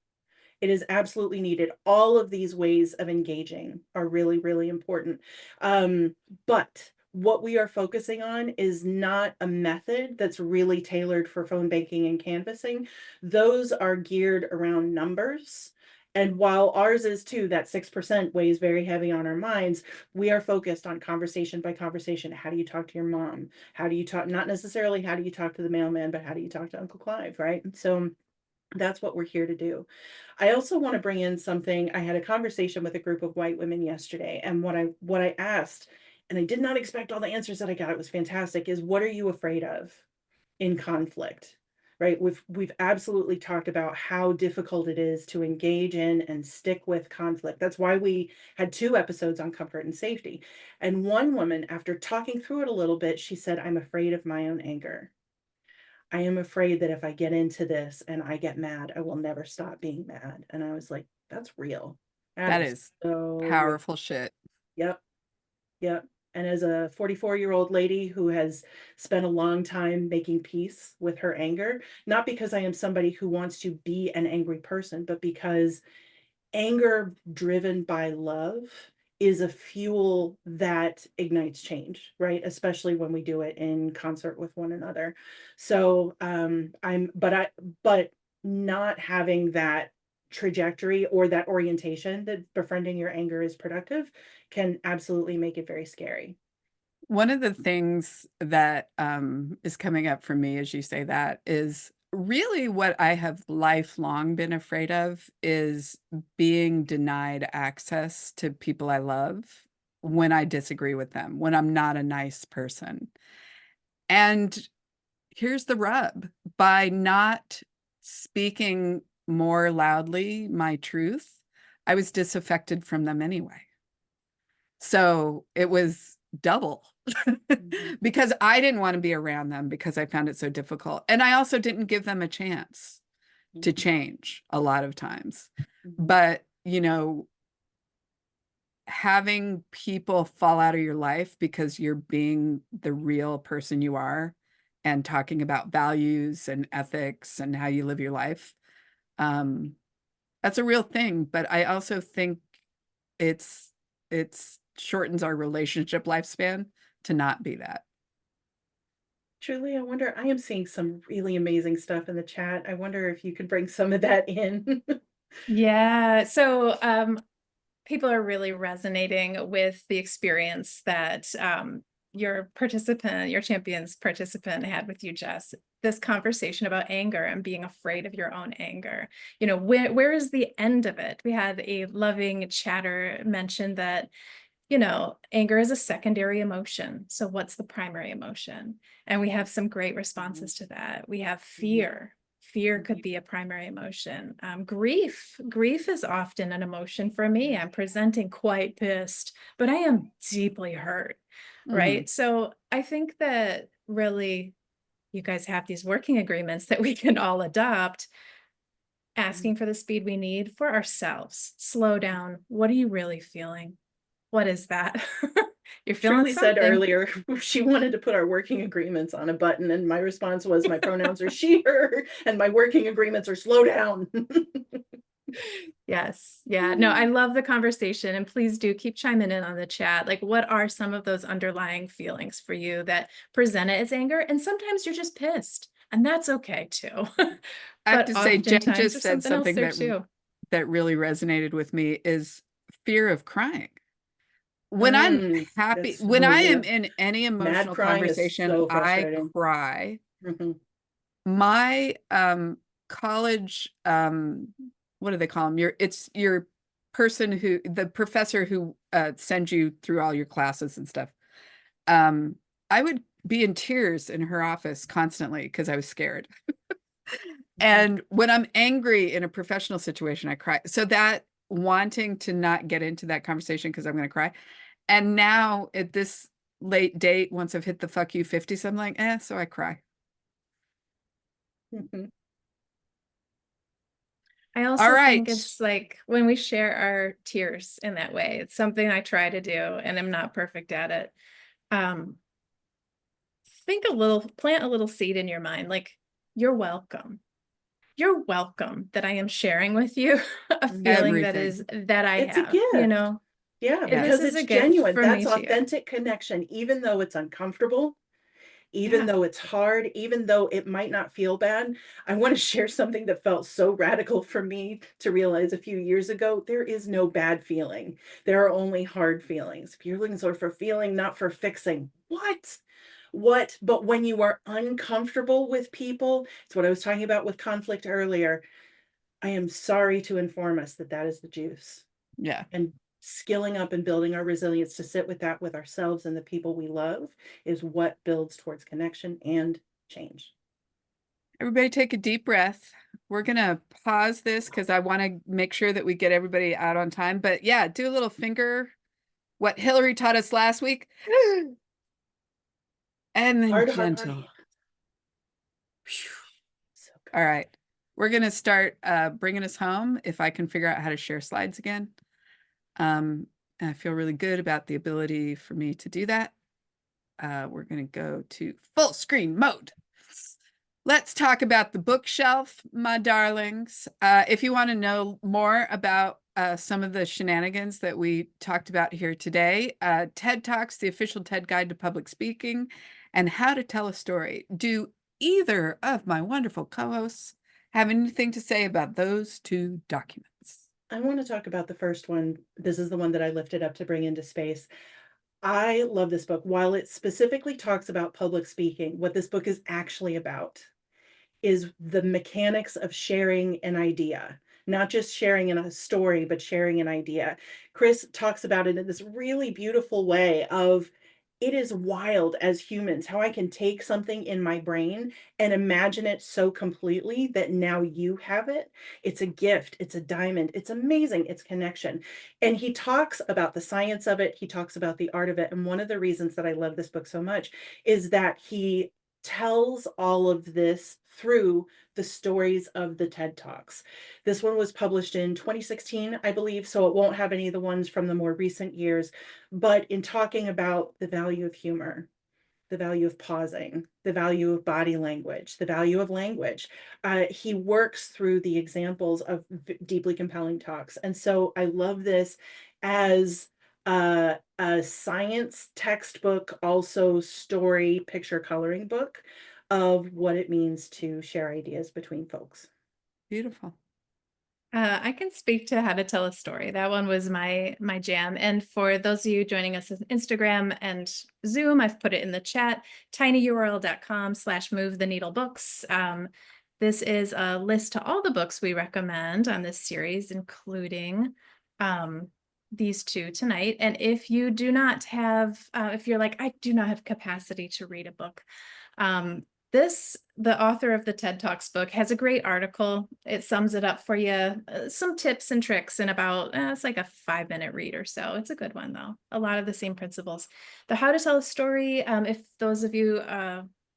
It is absolutely needed. All of these ways of engaging are really, really important. But what we are focusing on is not a method that's really tailored for phone banking and canvassing. Those are geared around numbers. And while ours is too, that 6% weighs very heavy on our minds, we are focused on conversation by conversation. How do you talk to your mom? How do you talk, not necessarily how do you talk to the mailman, but how do you talk to Uncle Clive, right? So that's what we're here to do. I also want to bring in something. I had a conversation with a group of white women yesterday, and what I asked, and I did not expect all the answers that I got, it was fantastic, is what are you afraid of in conflict? Right? We've absolutely talked about how difficult it is to engage in and stick with conflict. That's why we had 2 episodes on comfort and safety. And one woman, after talking through it a little bit, she said, I'm afraid of my own anger. I am afraid that if I get into this and I get mad, I will never stop being mad. And I was like, that's real. That That is is so real. powerful shit. Yep. Yep. And as a 44-year-old lady who has spent a long time making peace with her anger, not because I am somebody who wants to be an angry person, but because anger driven by love is a fuel that ignites change, right? Especially when we do it in concert with one another. So but not having that trajectory or that orientation that befriending your anger is productive can absolutely make it very scary. One of the things that is coming up for me as you say that is really what I have lifelong been afraid of is being denied access to people I love when I disagree with them, when I'm not a nice person. And here's the rub. By not speaking more loudly my truth, I was disaffected from them anyway. So it was double because I didn't want to be around them because I found it so difficult. And I also didn't give them a chance to change a lot of times. But, you know, having people fall out of your life because you're being the real person you are and talking about values and ethics and how you live your life, that's a real thing. But I also think it's shortens our relationship lifespan to not be that. Truly, I wonder, I am seeing some really amazing stuff in the chat. I wonder if you could bring some of that in. Yeah. So people are really resonating with the experience that your champion's participant had with you, Jess. This conversation about anger and being afraid of your own anger. You know, where is the end of it? We had a loving chatter mention that, you know, anger is a secondary emotion. So what's the primary emotion? And we have some great responses to that. We have fear. Fear could be a primary emotion. Grief is often an emotion for me. I'm presenting quite pissed, but I am deeply hurt, right? So I think that really you guys have these working agreements that we can all adopt, asking for the speed we need for ourselves. Slow down. What are you really feeling? What is that? You're feeling Truly said something. earlier, she wanted to put our working agreements on a button, and my response was my pronouns are she, her, and my working agreements are slow down. Yes. Yeah. No, I love the conversation, and please do keep chiming in on the chat. Like, what are some of those underlying feelings for you that present it as anger? And sometimes you're just pissed, and that's okay too. I have But to say, Jen oftentimes just there's said something else something there too. that really resonated with me is fear of crying. When I'm happy, That's when so I am real. in any Mad emotional crying is conversation, so I frustrating. cry. Mhm. My college, what do they call them? It's your person who, the professor who sends you through all your classes and stuff. I would be in tears in her office constantly because I was scared. And when I'm angry in a professional situation, I cry. So that wanting to not get into that conversation because I'm going to cry. And now at this late date, once I've hit the fuck you 50s, I'm like, so I cry. Mhm. I All also think right. it's like when we share our tears in that way, it's something I try to do, and I'm not perfect at it. Plant a little seed in your mind, like, you're welcome. You're welcome that I am sharing with you a feeling Everything. that I It's a have, you gift. know, Yeah, this because Yes. is it's a gift genuine. from That's me to you. authentic connection, even though it's uncomfortable, even Yeah. though it's hard, even though it might not feel bad. I want to share something that felt so radical for me to realize a few years ago. There is no bad feeling. There are only hard feelings. Feelings are for feeling, not for fixing. What? What? But when you are uncomfortable with people, it's what I was talking about with conflict earlier. I am sorry to inform us that that is the juice. Yeah. And skilling up and building our resilience to sit with that with ourselves and the people we love is what builds towards connection and change. Everybody take a deep breath. We're going to pause this because I want to make sure that we get everybody out on time. But yeah, do a little finger, what Hillary taught us last week. And then Heart to heart, gentle. so All right. We're going to start bringing us home if I can figure out how to share slides again. And I feel really good about the ability for me to do that. We're going to go to full screen mode. Let's talk about the bookshelf, my darlings. If you want to know more about some of the shenanigans that we talked about here today, TED Talks, the official TED Guide to Public Speaking, and How to Tell a Story. Do either of my wonderful co-hosts have anything to say about those two documents? I want to talk about the first one. This is the one that I lifted up to bring into space. I love this book. While it specifically talks about public speaking, what this book is actually about is the mechanics of sharing an idea, not just sharing in a story, but sharing an idea. Chris talks about it in this really beautiful way of it is wild as humans how I can take something in my brain and imagine it so completely that now you have it. It's a gift, it's a diamond, it's amazing, it's connection. And he talks about the science of it, he talks about the art of it. And one of the reasons that I love this book so much is that he tells all of this through the stories of the TED Talks. This one was published in 2016, I believe, so it won't have any of the ones from the more recent years. But in talking about the value of humor, the value of pausing, the value of body language, the value of language, he works through the examples of deeply compelling talks. And so I love this as a science textbook, also story picture coloring book of what it means to share ideas between folks. Beautiful. I can speak to how to tell a story. That one was my jam. And for those of you joining us on Instagram and Zoom, I've put it in the chat, tinyurl.com/move the needle books. This is a list to all the books we recommend on this series, including these two tonight. And if you do not have, if you're like, I do not have capacity to read a book, the author of the TED Talks book has a great article. It sums it up for you, some tips and tricks in about, it's like a 5-minute read or so. It's a good one though. A lot of the same principles. The How to Tell a Story, if those of you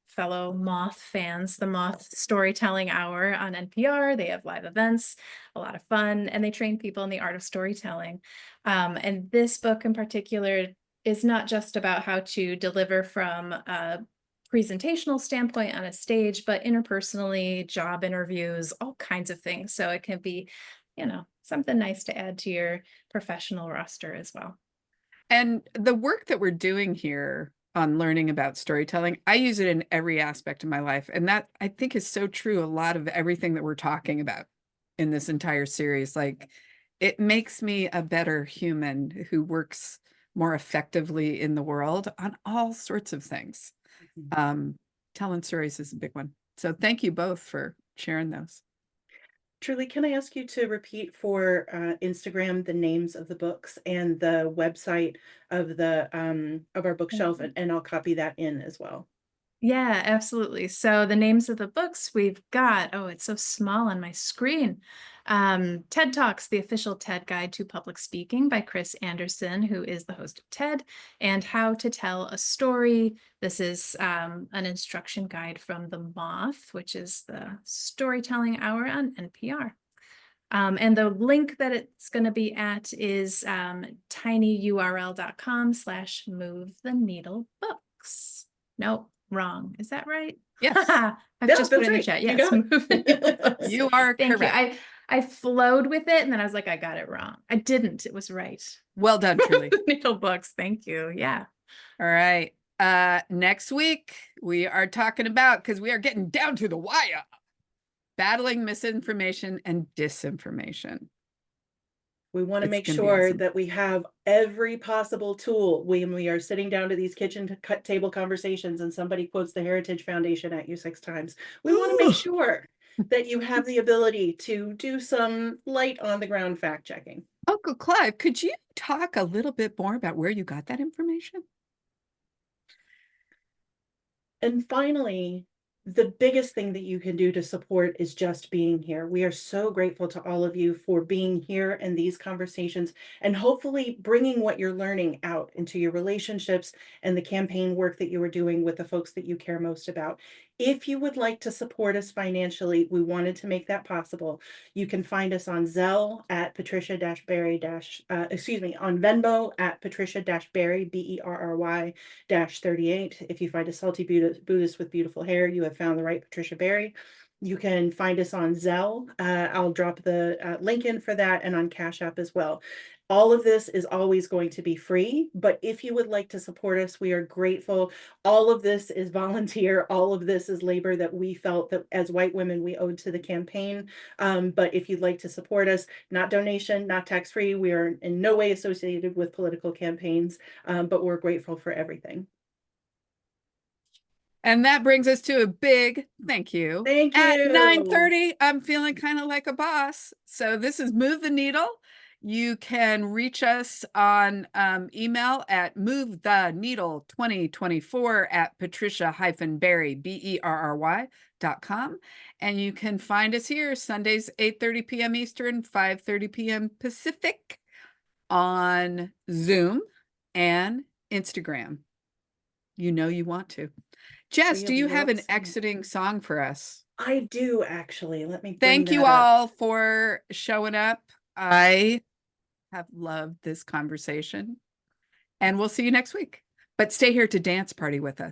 fellow Moth fans, the Moth Storytelling Hour on NPR, they have live events, a lot of fun, and they train people in the art of storytelling. And this book in particular is not just about how to deliver from a presentational standpoint on a stage, but interpersonally, job interviews, all kinds of things. So it can be, something nice to add to your professional roster as well. And the work that we're doing here on learning about storytelling, I use it in every aspect of my life. And that I think is so true. A lot of everything that we're talking about in this entire series, like it makes me a better human who works more effectively in the world on all sorts of things. Telling stories is a big one. So thank you both for sharing those. Truly, can I ask you to repeat for Instagram the names of the books and the website of our bookshelf, and I'll copy that in as well. Yeah, absolutely. So the names of the books we've got, oh, it's so small on my screen. TED Talks, the official TED Guide to Public Speaking by Chris Anderson, who is the host of TED, and How to Tell a Story. This is an instruction guide from The Moth, which is the storytelling hour on NPR. And the link that it's going to be at is tinyurl.com/move the needle books. No, wrong. Is that right? Yes. I've just put it in the chat. Yes. You are Thank correct. you. I flowed with it and then I was like, I got it wrong. I didn't. It was right. Well done, Truly. Needle books. Thank you. Yeah. All right. Next week, we are talking about, because we are getting down to the wire, battling misinformation and disinformation. We want to It's make gonna be sure awesome. that we have every possible tool when we are sitting down to these kitchen table conversations and somebody quotes the Heritage Foundation at you 6 times. We want to make sure that you have the ability to do some light on the ground fact checking. Uncle Clive, could you talk a little bit more about where you got that information? And finally, the biggest thing that you can do to support is just being here. We are so grateful to all of you for being here in these conversations and hopefully bringing what you're learning out into your relationships and the campaign work that you are doing with the folks that you care most about. If you would like to support us financially, we wanted to make that possible. You can find us on Zelle at Patricia-Berry- on Venmo at Patricia-Berry, BERRY-38. If you find a salty Buddhist with beautiful hair, you have found the right Patricia Berry. You can find us on Zelle. I'll drop the link in for that, and on Cash App as well. All of this is always going to be free, but if you would like to support us, we are grateful. All of this is volunteer. All of this is labor that we felt that as white women we owed to the campaign. But if you'd like to support us, not donation, not tax-free, we are in no way associated with political campaigns, but we're grateful for everything. And that brings us to a big thank you. Thank you. At 9:30, I'm feeling kind of like a boss. So this is Move the Needle. You can reach us on email at movetheneedle2024 at patricia-berry, berry.com. And you can find us here Sundays, 8:30 p.m. Eastern, 5:30 p.m. Pacific on Zoom and Instagram. You know you want to. Jess, do you have an exiting song for us? I do, actually. Let me bring Thank you that up. all for showing up. I have loved this conversation, and we'll see you next week. But stay here to dance party with us.